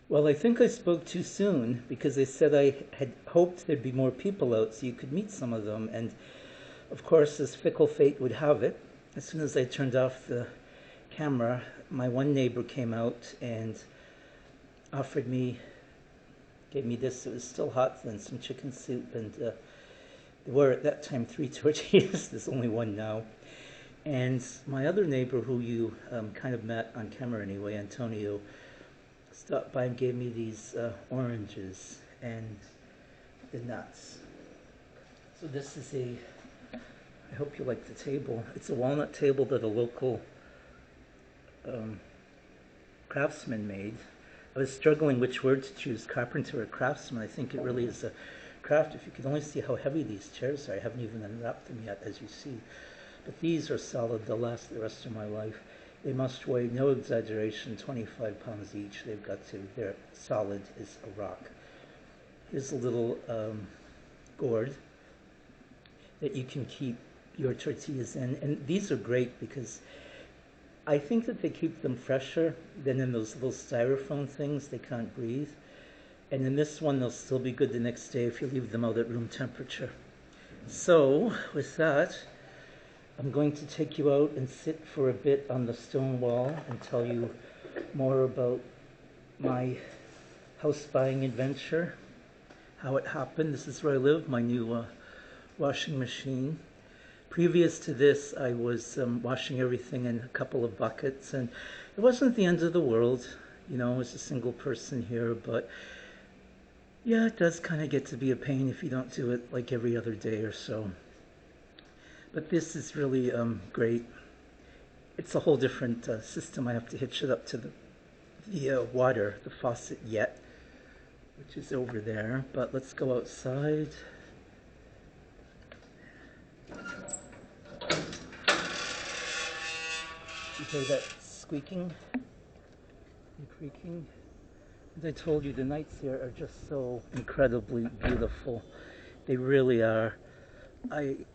Well, I think I spoke too soon because they said I had hoped there'd be more people out so you could meet some of them. And of course, as fickle fate would have it, as soon as I turned off the camera, my one neighbor came out and offered me, gave me this. It was still hot then, some chicken soup. And there were at that time three tortillas. There's only one now. And my other neighbor, who you kind of met on camera anyway, Antonio, stopped by and gave me these oranges and the nuts. So this is I hope you like the table. It's a walnut table that a local um, craftsman made. I was struggling which word to choose, carpenter or craftsman. I think it really is a craft. If you could only see how heavy these chairs are. I haven't even unwrapped them yet, as you see. But these are solid. They'll last the rest of my life. They must weigh, no exaggeration, 25 pounds each. They've got to. They're solid as a rock. Here's a little gourd that you can keep your tortillas in. And these are great because I think that they keep them fresher than in those little styrofoam things. They can't breathe. And in this one, they'll still be good the next day if you leave them out at room temperature. So, with that, I'm going to take you out and sit for a bit on the stone wall and tell you more about my house buying adventure, how it happened. This is where I live, my new washing machine. Previous to this, I was washing everything in a couple of buckets, and it wasn't the end of the world. You know, I was a single person here, but yeah, it does kind of get to be a pain if you don't do it like every other day or so. But this is really great. It's a whole different system. I have to hitch it up to the water, the faucet yet, which is over there. But let's go outside. You hear that squeaking and creaking? As I told you, the nights here are just so incredibly beautiful. They really are. I'm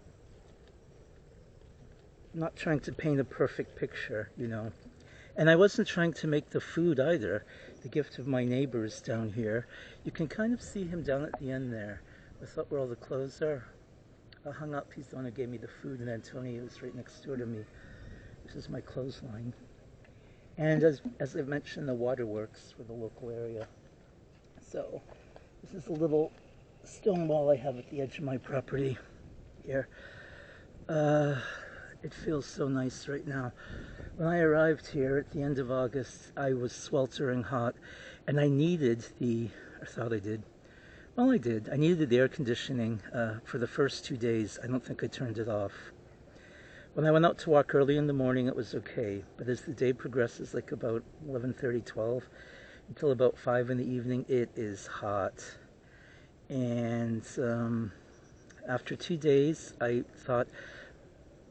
not trying to paint a perfect picture, you know. And I wasn't trying to make the food either. The gift of my neighbors down here. You can kind of see him down at the end there with where all the clothes are hung up. He's the one who gave me the food, and Antonio's right next door to me. This is my clothesline. And as I've mentioned, the waterworks for the local area. So this is a little stone wall I have at the edge of my property here. It feels so nice right now. When I arrived here at the end of August, I was sweltering hot, and I needed I thought I did. Well, I did. I needed the air conditioning for the first 2 days. I don't think I turned it off. When I went out to walk early in the morning, it was okay. But as the day progresses, like about 11:30, 12, until about 5 in the evening, it is hot. And after 2 days, I thought,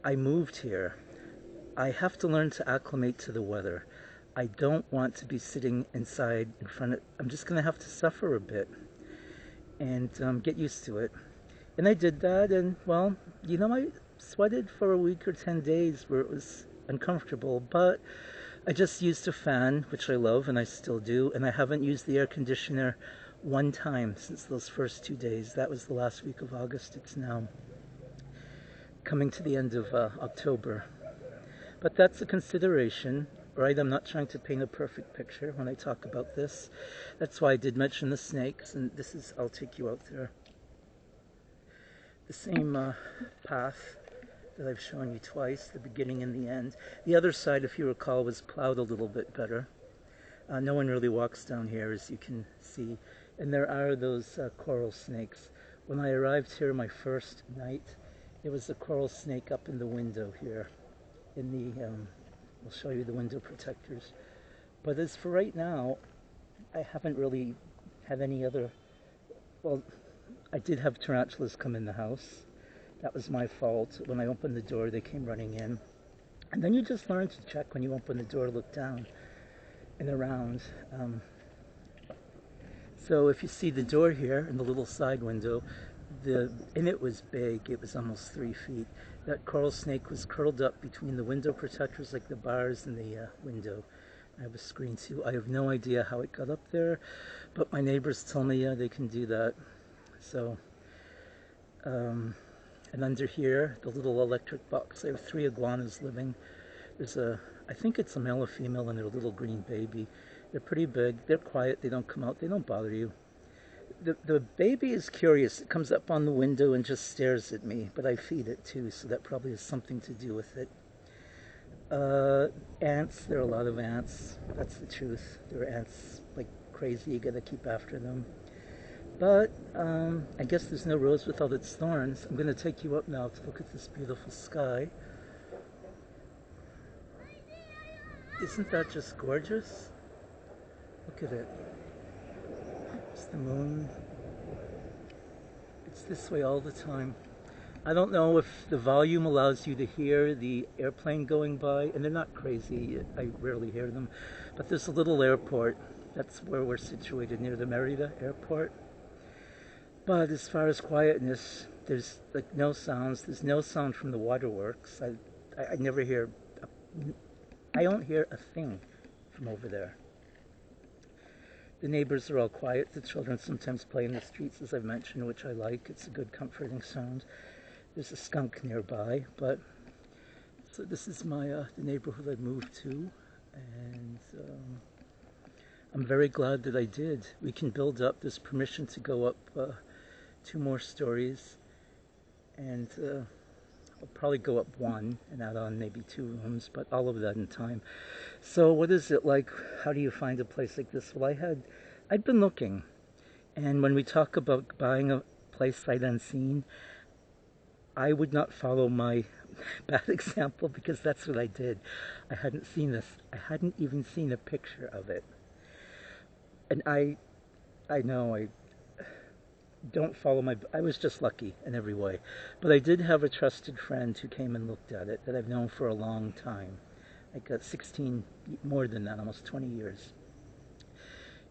I moved here. I have to learn to acclimate to the weather. I don't want to be sitting inside in front of... I'm just going to have to suffer a bit and get used to it. And I did that, and well, you know, I sweated for a week or 10 days where it was uncomfortable, but I just used a fan, which I love, and I still do, and I haven't used the air conditioner one time since those first 2 days. That was the last week of August. It's now coming to the end of October. But that's a consideration, right? I'm not trying to paint a perfect picture when I talk about this. That's why I did mention the snakes, and this is, I'll take you out there. The same path that I've shown you twice, the beginning and the end. The other side, if you recall, was plowed a little bit better. No one really walks down here, as you can see. And there are those coral snakes. When I arrived here my first night, there was a coral snake up in the window here. In the, I'll show you the window protectors. But as for right now, I haven't really had any other, well, I did have tarantulas come in the house. That was my fault. When I opened the door, they came running in. And then you just learn to check when you open the door, look down and around. So if you see the door here in the little side window, and it was big, it was almost 3 feet. That coral snake was curled up between the window protectors, like the bars in the window. I have a screen too. I have no idea how it got up there, but my neighbors tell me, yeah, they can do that. So, um, and under here, the little electric box, I have three iguanas living. There's I think it's a male or female, and their little green baby. They're pretty big. They're quiet. They don't come out. They don't bother you. The baby is curious. It comes up on the window and just stares at me, but I feed it too, so that probably has something to do with it. Uh, Ants. There are a lot of ants. That's the truth. There are ants like crazy. You gotta keep after them. But I guess there's no rose without its thorns. I'm gonna take you up now to look at this beautiful sky. Isn't that just gorgeous? Look at it. It's the moon. It's this way all the time. I don't know if the volume allows you to hear the airplane going by, and they're not crazy. I rarely hear them. But there's a little airport. That's where we're situated, near the Merida airport. But as far as quietness, there's like no sounds. There's no sound from the waterworks. I never hear. I don't hear a thing from over there. The neighbors are all quiet. The children sometimes play in the streets, as I've mentioned, which I like. It's a good, comforting sound. There's a skunk nearby, but so this is my the neighborhood I moved to, and I'm very glad that I did. We can build up. There's permission to go up 2 more stories, and I'll probably go up one and add on maybe 2 rooms, but all of that in time. So what is it like? How do you find a place like this? Well, I'd been looking, and when we talk about buying a place sight unseen, I would not follow my bad example, because that's what I did. I hadn't seen this. I hadn't even seen a picture of it. And I know I don't follow my. I was just lucky in every way. But I did have a trusted friend who came and looked at it that I've known for a long time. Like 16, more than that, almost 20 years.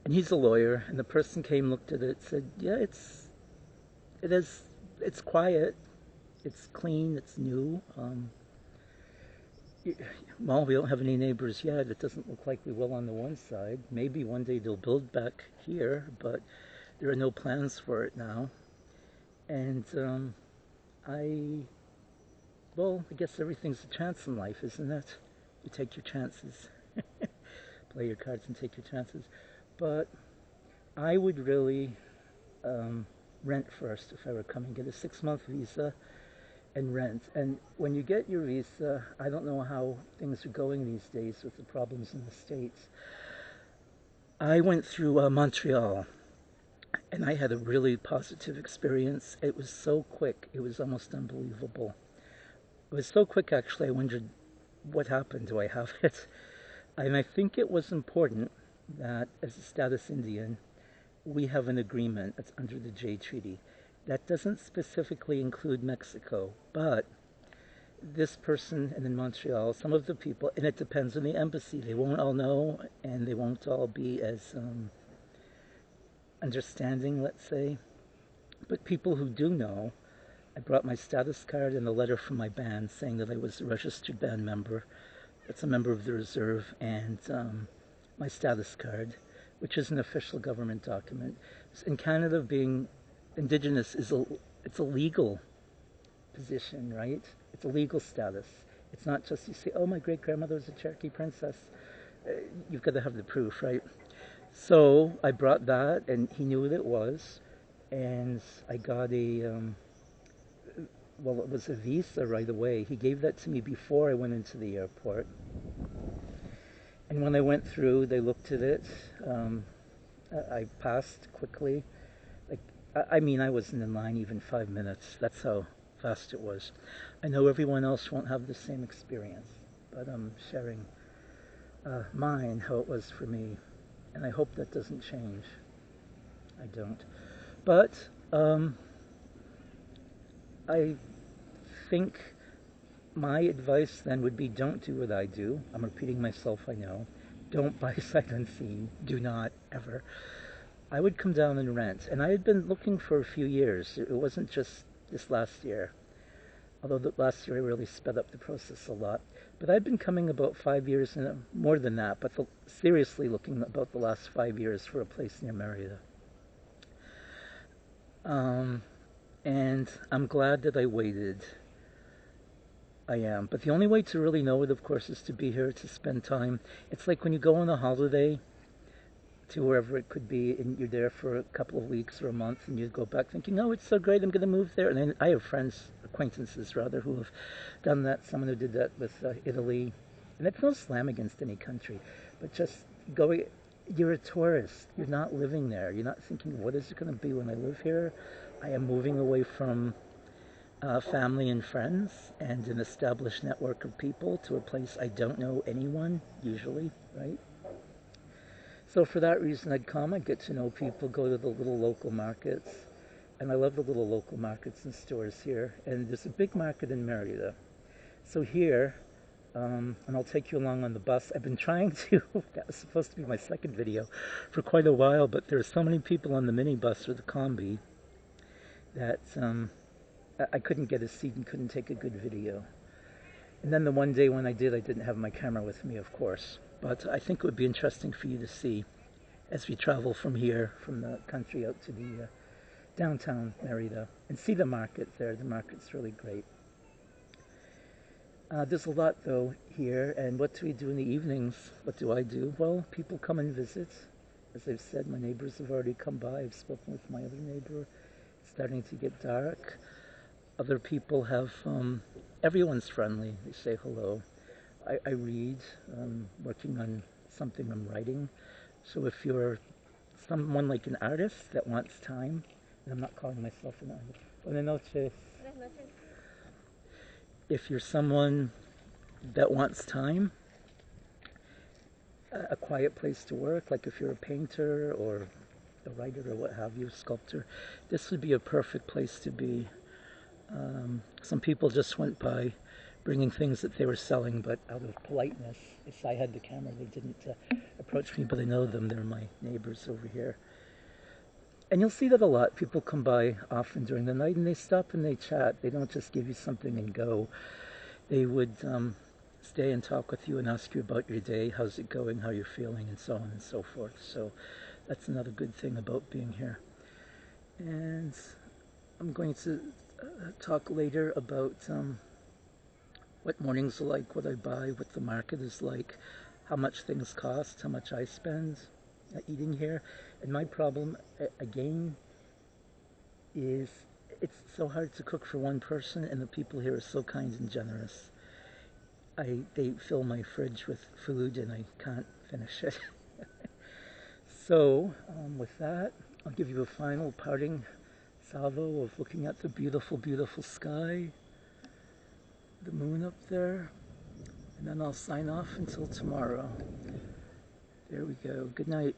And he's a lawyer, and the person came, looked at it, said, yeah, it's quiet. It's clean. It's new. Well, we don't have any neighbors yet. It doesn't look like we will on the one side. Maybe one day they'll build back here, but there are no plans for it now. And well, I guess everything's a chance in life, isn't it? You take your chances. Play your cards and take your chances. But I would really rent first if I were coming. Get a 6-month visa and rent. And when you get your visa, I don't know how things are going these days with the problems in the States. I went through Montreal, and I had a really positive experience. It was so quick. It was almost unbelievable. It was so quick, actually, I wondered, what happened? Do I have it? And I think it was important that, as a status Indian, we have an agreement that's under the Jay Treaty. That doesn't specifically include Mexico, but this person, and in Montreal, some of the people, and it depends on the embassy. They won't all know, and they won't all be as understanding, let's say. But people who do know, I brought my status card and a letter from my band saying that I was a registered band member. That's a member of the reserve, and my status card, which is an official government document. In Canada, being Indigenous it's a legal position, right? It's a legal status. It's not just you say, oh, my great-grandmother was a Cherokee princess. You've got to have the proof, right? So I brought that, and he knew what it was, and I got well, it was a visa right away. He gave that to me before I went into the airport. And when I went through, they looked at it. I passed quickly. I mean, I wasn't in line even 5 minutes. That's how fast it was. I know everyone else won't have the same experience, but I'm sharing mine, how it was for me. And I hope that doesn't change. I don't. But I think my advice then would be, don't do what I do. I'm repeating myself, I know. Don't buy sight unseen. Do not, ever. I would come down and rent. And I had been looking for a few years. It wasn't just this last year. although the last year I really sped up the process a lot. But I've been coming about 5 years, and more than that, but seriously looking about the last 5 years for a place near Merida. And I'm glad that I waited. I am. But the only way to really know it, of course, is to be here, to spend time. It's like when you go on a holiday to wherever it could be, and you're there for a couple of weeks or a month, and you go back thinking, oh, it's so great, I'm going to move there. And then I have friends, acquaintances rather, who have done that. Someone who did that with Italy. And it's no slam against any country, but just going, you're a tourist. You're not living there. You're not thinking, what is it going to be when I live here? I am moving away from family and friends and an established network of people to a place I don't know anyone, usually, right? So for that reason, I'd come, I'd get to know people, go to the little local markets. And I love the little local markets and stores here. And there's a big market in Merida. So here, and I'll take you along on the bus. I've been trying to, that was supposed to be my second video, for quite a while, but there's so many people on the minibus or the combi that I couldn't get a seat and couldn't take a good video. And then the one day when I didn't have my camera with me, of course. But I think it would be interesting for you to see as we travel from here, from the country out to the downtown Merida, and see the market there. The market's really great. There's a lot, though, here, and what do we do in the evenings? What do I do? Well, people come and visit. As I've said, my neighbors have already come by. I've spoken with my other neighbor. It's starting to get dark. Other people have, everyone's friendly. They say hello. I read, working on something I'm writing. So if you're someone like an artist that wants time, and I'm not calling myself an artist. Buenas noches. Buenas noches. If you're someone that wants time, a quiet place to work, like if you're a painter or a writer or what have you, sculptor, this would be a perfect place to be. Some people just went by bringing things that they were selling, but out of politeness, if I had the camera, they didn't approach me, but I know them. They're my neighbors over here. And you'll see that a lot. People come by often during the night and they stop and they chat. They don't just give you something and go. They would stay and talk with you and ask you about your day, how's it going, how you're feeling, and so on and so forth. So that's another good thing about being here. And I'm going to talk later about what mornings are like, what I buy, what the market is like, how much things cost, how much I spend eating here. And my problem, again, is it's so hard to cook for one person, and the people here are so kind and generous. They fill my fridge with food, and I can't finish it. So, with that, I'll give you a final parting salvo of looking at the beautiful, beautiful sky, the moon up there, and then I'll sign off until tomorrow. There we go. Good night.